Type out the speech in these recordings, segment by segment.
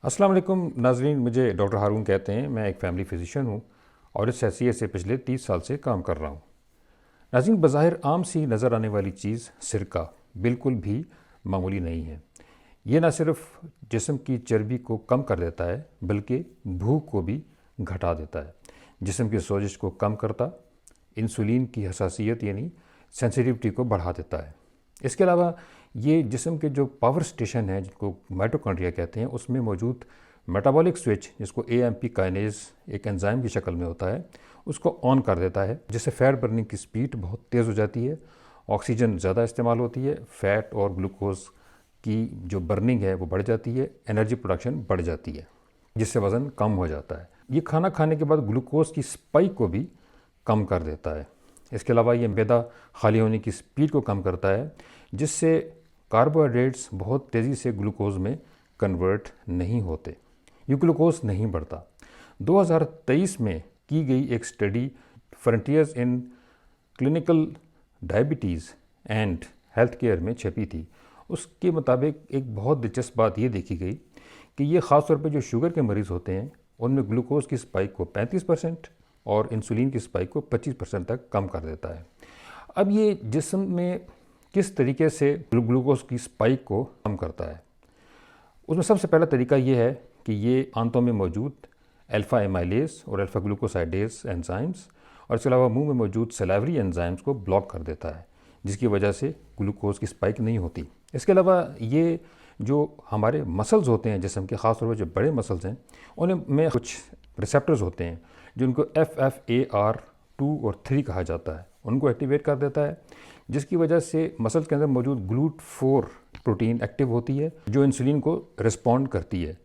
अस्सलाम वालेकुम नाज़रीन, मुझे डॉक्टर हारून कहते हैं। मैं एक फ़ैमिली फ़िज़िशियन हूँ और इस हैसियत से पिछले 30 साल से काम कर रहा हूँ। नाज़रीन, बज़ाहिर आम सी नज़र आने वाली चीज़ सिरका बिल्कुल भी मामूली नहीं है। ये ना सिर्फ जिस्म की चर्बी को कम कर देता है बल्कि भूख को भी घटा देता है, जिस्म की सोजिश को कम करता, इंसुलिन की हसासियत यानी सेंसिटिविटी को बढ़ा देता है। इसके अलावा ये जिस्म के जो पावर स्टेशन हैं जिनको माइटोकॉन्ड्रिया कहते हैं, उसमें मौजूद मेटाबॉलिक स्विच जिसको एएमपी काइनेज एक एंजाइम की शक्ल में होता है, उसको ऑन कर देता है, जिससे फैट बर्निंग की स्पीड बहुत तेज़ हो जाती है, ऑक्सीजन ज़्यादा इस्तेमाल होती है, फैट और ग्लूकोज की जो बर्निंग है वो बढ़ जाती है, एनर्जी प्रोडक्शन बढ़ जाती है, जिससे वज़न कम हो जाता है। ये खाना खाने के बाद ग्लूकोज की स्पाइक को भी कम कर देता है। इसके अलावा ये मैदा खाली होने की स्पीड को कम करता है, जिससे कार्बोहाइड्रेट्स बहुत तेज़ी से ग्लूकोज में कन्वर्ट नहीं होते, ये ग्लूकोज नहीं बढ़ता। 2023 में की गई एक study frontiers in clinical diabetes and health care में छपी थी। उसके मुताबिक एक बहुत दिलचस्प बात ये देखी गई कि ये ख़ास तौर पे जो शुगर के मरीज़ होते हैं उनमें ग्लूकोज की स्पाइक को 35% और इंसुलिन की स्पाइक को 25% तक कम कर देता है। अब ये जिस्म में किस तरीके से ग्लूकोज की स्पाइक को कम करता है, उसमें सबसे पहला तरीका ये है कि ये आंतों में मौजूद अल्फ़ा एमाइलेज और अल्फ़ा ग्लूकोसाइडेज एंजाइम्स और इसके अलावा मुंह में मौजूद सलाइवरी एंजाइम्स को ब्लॉक कर देता है, जिसकी वजह से ग्लूकोज की स्पाइक नहीं होती। इसके अलावा ये जो हमारे मसल्स होते हैं जिस्म के, ख़ास तौर पर जो बड़े मसल्स हैं, उनमें कुछ रिसेप्टर्स होते हैं जिनको FFAR2 और 3 कहा जाता है, उनको एक्टिवेट कर देता है, जिसकी वजह से मसल्स के अंदर मौजूद GLUT4 प्रोटीन एक्टिव होती है जो इंसुलिन को रिस्पॉन्ड करती है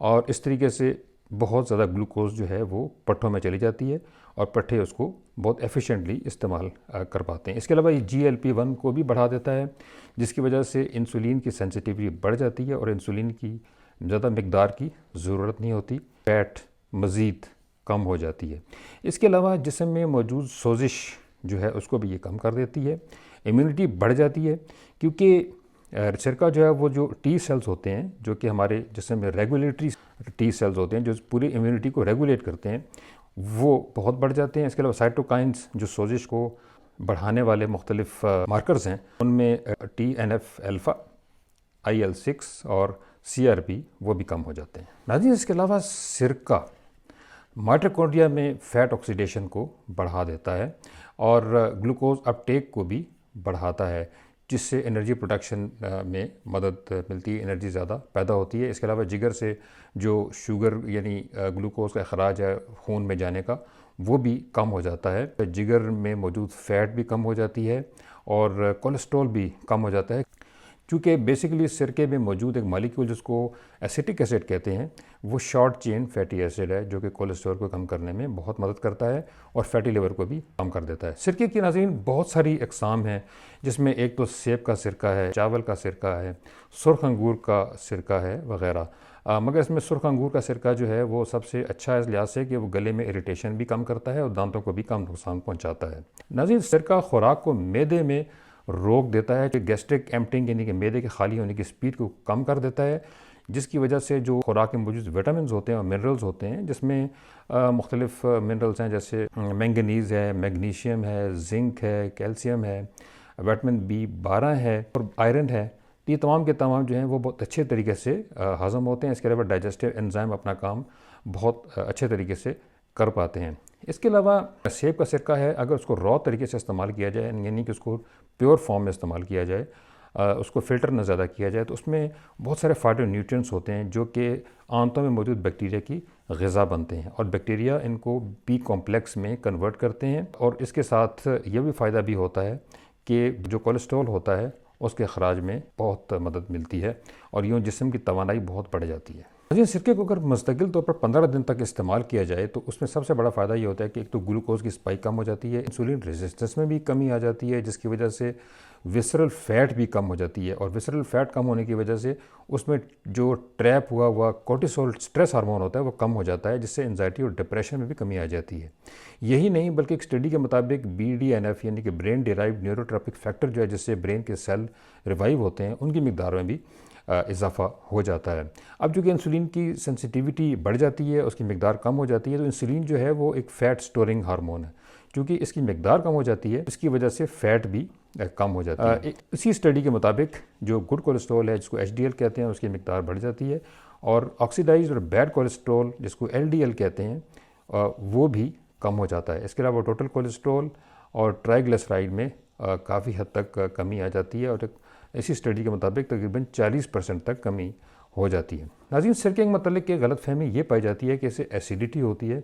और इस तरीके से बहुत ज़्यादा ग्लूकोज जो है वो पट्ठों में चली जाती है और पट्ठे उसको बहुत एफिशिएंटली इस्तेमाल कर पाते हैं। इसके अलावा ये GLP-1 को भी बढ़ा देता है, जिसकी वजह से इंसुलिन की सेंसिटिविटी बढ़ जाती है और इंसुलिन की ज़्यादा मकदार की ज़रूरत नहीं होती, फैट मज़ीद कम हो जाती है। इसके अलावा जिस्म में मौजूद सोजिश जो है उसको भी ये कम कर देती है, इम्यूनिटी बढ़ जाती है, क्योंकि सिरका जो है वो जो टी सेल्स होते हैं जो कि हमारे जिस्म में रेगुलेटरी टी सेल्स होते हैं जो पूरी इम्यूनिटी को रेगुलेट करते हैं, वो बहुत बढ़ जाते हैं। इसके अलावा साइटोकाइंस जो सोजिश को बढ़ाने वाले मुख्तलिफ मार्कर्स हैं, उनमें TNF अल्फ़ा, IL-6 और CRP वो भी कम हो जाते हैं। नाज़रीन, इसके अलावा सिरका माइटोकॉन्ड्रिया में फ़ैट ऑक्सीडेशन को बढ़ा देता है और ग्लूकोज अपटेक को भी बढ़ाता है, जिससे एनर्जी प्रोडक्शन में मदद मिलती है, एनर्जी ज़्यादा पैदा होती है। इसके अलावा जिगर से जो शुगर यानी ग्लूकोज का अखराज है खून में जाने का, वो भी कम हो जाता है। जिगर में मौजूद फ़ैट भी कम हो जाती है और कोलेस्ट्रॉल भी कम हो जाता है, क्योंकि बेसिकली सिरके में मौजूद एक मॉलिक्यूल जिसको एसिटिक एसिड कहते हैं, वो शॉर्ट चेन फैटी एसिड है जो कि कोलेस्ट्रॉल को कम करने में बहुत मदद करता है और फैटी लिवर को भी कम कर देता है। सिरके की नाज़रीन बहुत सारी अक़साम हैं, जिसमें एक तो सेब का सिरका है, चावल का सिरका है, सुर्ख अंगूर का सिरका है वग़ैरह। मगर इसमें सुर्ख अंगूर का सिरका जो है वो सबसे अच्छा है इस लिहाज से कि वो गले में इरिटेशन भी कम करता है और दांतों को भी कम नुकसान पहुँचाता है। नाज़रीन, सिरका खुराक को मैदे में रोक देता है, कि गैस्ट्रिक एम्प्टिंग यानी कि मैदे के खाली होने की स्पीड को कम कर देता है, जिसकी वजह से जो खुराक में मौजूद विटामिन होते हैं और मिनरल्स होते हैं, जिसमें मुख्तलिफ मिनरल्स हैं जैसे मैंगनीज़ है, मैग्नीशियम है, जिंक है, कैल्शियम है, विटामिन B12 है और आयरन है, ये तमाम के तमाम जो हैं वो बहुत अच्छे तरीके से हज़म होते हैं। इसके अलावा डाइजेस्टिव एंजाइम अपना काम बहुत अच्छे तरीके से कर पाते हैं। इसके अलावा सेब का सिरका है, अगर उसको रॉ तरीके से इस्तेमाल किया जाए यानी कि उसको प्योर फॉर्म में इस्तेमाल किया जाए, उसको फ़िल्टर न ज़्यादा किया जाए, तो उसमें बहुत सारे फाइटोन्यूट्रिएंट्स होते हैं जो कि आंतों में मौजूद बैक्टीरिया की ग़िज़ा बनते हैं और बैक्टीरिया इनको B कॉम्प्लेक्स में कन्वर्ट करते हैं और इसके साथ ये भी फ़ायदा भी होता है कि जो कोलेस्ट्रॉल होता है उसके अखराज में बहुत मदद मिलती है और यूँ जिस्म की तवानाई बहुत बढ़ जाती है। जी, सिरके को अगर मुस्तकिल तौर पर 15 दिन तक इस्तेमाल किया जाए तो उसमें सबसे बड़ा फ़ायदा ये होता है कि एक तो ग्लूकोज की स्पाइक कम हो जाती है, इंसुलिन रेजिस्टेंस में भी कमी आ जाती है, जिसकी वजह से विसरल फ़ैट भी कम हो जाती है और विसरल फ़ैट कम होने की वजह से उसमें जो ट्रैप हुआ कोर्टिसोल स्ट्रेस हार्मोन होता है वो कम हो जाता है, जिससे एंजाइटी और डिप्रेशन में भी कमी आ जाती है। यही नहीं बल्कि एक स्टडी के मुताबिक BDNF यानी कि ब्रेन डिराइव्ड न्यूरोट्रॉपिक फैक्टर जो है, जिससे ब्रेन के सेल रिवाइव होते हैं, उनकी मकदार में भी इजाफा हो जाता है। अब चूँकि इंसुलिन की सेंसिटिविटी बढ़ जाती है, उसकी मकदार कम हो जाती है, तो इंसुलिन जो है वो एक फ़ैट स्टोरिंग हार्मोन है। चूँकि इसकी मकदार कम हो जाती है, इसकी वजह से फ़ैट भी कम हो जाती है। इसी स्टडी के मुताबिक जो गुड कोलेस्ट्रॉल है, जिसको एचडीएल कहते हैं, उसकी मकदार बढ़ जाती है, और ऑक्सीडाइज्ड और बैड कोलेस्ट्रॉल, जिसको एलडीएल कहते हैं, वो भी कम हो जाता है। इसके अलावा टोटल कोलेस्ट्रॉल और ट्राइग्लिसराइड में काफ़ी हद तक कमी आ जाती है, और इसी स्टडी के मुताबिक तकरीबन 40% तक कमी हो जाती है। नाज़रीन, सिरके के मतलब कि गलतफहमी ये पाई जाती है कि इससे एसिडिटी होती है।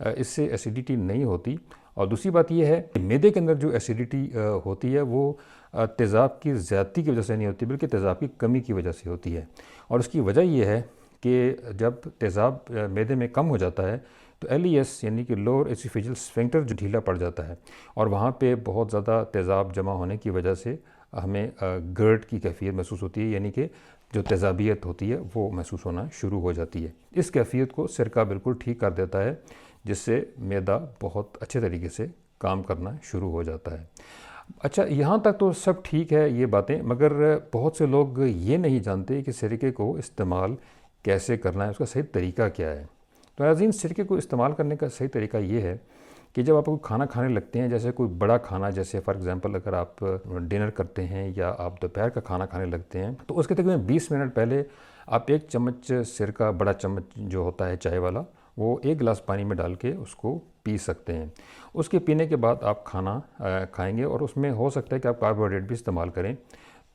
इससे एसिडिटी नहीं होती। और दूसरी बात यह है कि मैदे के अंदर जो एसिडिटी होती है वो तेज़ाब की ज़्यादती की वजह से नहीं होती, बल्कि तेज़ाब की कमी की वजह से होती है। और उसकी वजह यह है कि जब तेज़ाब मैदे में कम हो जाता है तो LES यानी कि लोअर एसोफेजियल स्फिंक्टर जो ढीला पड़ जाता है, और वहाँ पे बहुत ज़्यादा तेज़ाब जमा होने की वजह से हमें गर्ड की कैफियत महसूस होती है, यानी कि जो तेज़ाबियत होती है वो महसूस होना शुरू हो जाती है। इस कैफियत को सिरका बिल्कुल ठीक कर देता है, जिससे मैदा बहुत अच्छे तरीके से काम करना शुरू हो जाता है। अच्छा, यहाँ तक तो सब ठीक है ये बातें, मगर बहुत से लोग ये नहीं जानते कि सिरके को इस्तेमाल कैसे करना है, उसका सही तरीका क्या है। तो नाज़रीन, सिरके को इस्तेमाल करने का सही तरीका ये है कि जब आप कोई खाना खाने लगते हैं, जैसे कोई बड़ा खाना, जैसे फ़ॉर एग्ज़ाम्पल अगर आप डिनर करते हैं या आप दोपहर का खाना खाने लगते हैं, तो उसके तकरीबन 20 मिनट पहले आप 1 चम्मच सिरका, बड़ा चम्मच जो होता है चाय वाला, वो 1 गिलास पानी में डाल के उसको पी सकते हैं। उसके पीने के बाद आप खाना खाएंगे, और उसमें हो सकता है कि आप कार्बोहाइड्रेट भी इस्तेमाल करें,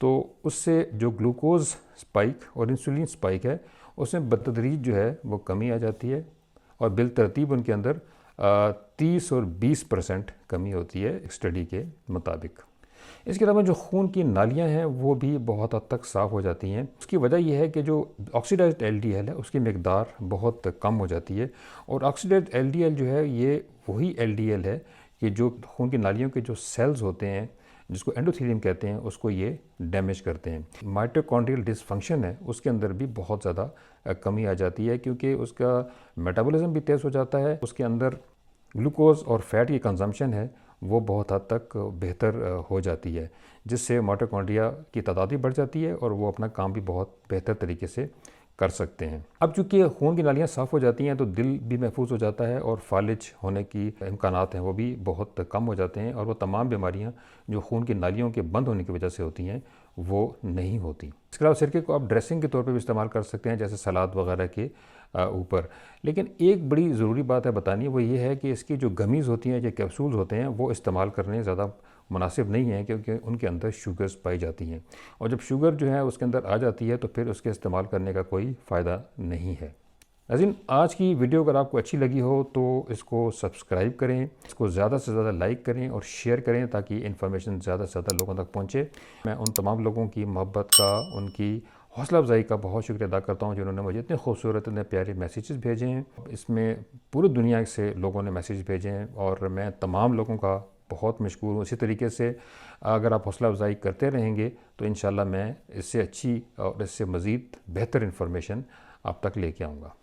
तो उससे जो ग्लूकोज स्पाइक और इंसुलिन स्पाइक है, उसमें बतदरीज जो है वो कमी आ जाती है, और बिलतरतीब उनके अंदर 30 और 20% कमी होती है स्टडी के मुताबिक। इसके अलावा जो खून की नालियां हैं वो भी बहुत हद तक साफ़ हो जाती हैं। उसकी वजह यह है कि जो ऑक्सीडाइज्ड LDL है उसकी मकदार बहुत कम हो जाती है, और ऑक्सीडाइज्ड LDL जो है ये वही LDL है कि जो खून की नालियों के जो सेल्स होते हैं, जिसको एंडोथेलियम कहते हैं, उसको ये डैमेज करते हैं। माइटोकॉन्ड्रियल डिसफंक्शन है, उसके अंदर भी बहुत ज़्यादा कमी आ जाती है, क्योंकि उसका मेटाबॉलिज्म भी तेज़ हो जाता है। उसके अंदर ग्लूकोज और फैट की कंजम्पशन है वो बहुत हद तक बेहतर हो जाती है, जिससे माइटोकॉन्ड्रिया की तादाद भी बढ़ जाती है, और वो अपना काम भी बहुत बेहतर तरीके से कर सकते हैं। अब चूँकि खून की नालियाँ साफ़ हो जाती हैं तो दिल भी महफूज हो जाता है, और फालिज होने की इम्कानात हैं वो भी बहुत कम हो जाते हैं, और वो तमाम बीमारियाँ जो खून की नालियों के बंद होने की वजह से होती हैं वो नहीं होती। इसके अलावा सिरके को आप ड्रेसिंग के तौर पे भी इस्तेमाल कर सकते हैं, जैसे सलाद वगैरह के ऊपर। लेकिन एक बड़ी ज़रूरी बात है बतानी, वो ये है कि इसकी जो गमीज़ होती हैं या कैप्सूल्स होते हैं वो इस्तेमाल करने ज़्यादा मुनासिब नहीं है, क्योंकि उनके अंदर शुगर्स पाई जाती हैं, और जब शुगर जो है उसके अंदर आ जाती है तो फिर उसके इस्तेमाल करने का कोई फ़ायदा नहीं है। नाज़रीन, आज की वीडियो अगर आपको अच्छी लगी हो तो इसको सब्सक्राइब करें, इसको ज़्यादा से ज़्यादा लाइक करें और शेयर करें, ताकि इन्फॉर्मेशन ज़्यादा से ज़्यादा लोगों तक पहुँचे। मैं उन तमाम लोगों की मोहब्बत का, उनकी हौसला अफजाई का बहुत शुक्रिया अदा करता हूँ, जिन्होंने मुझे इतने खूबसूरत, इतने प्यारे मैसेजेस भेजे हैं। इसमें पूरी दुनिया से लोगों ने मैसेज भेजे हैं, और मैं तमाम लोगों का बहुत मशकूर हूँ। इसी तरीके से अगर आप हौसला अफजाई करते रहेंगे तो इंशाल्लाह मैं इससे अच्छी और इससे मज़ीद बेहतर इन्फॉर्मेशन आप तक लेके आऊँगा।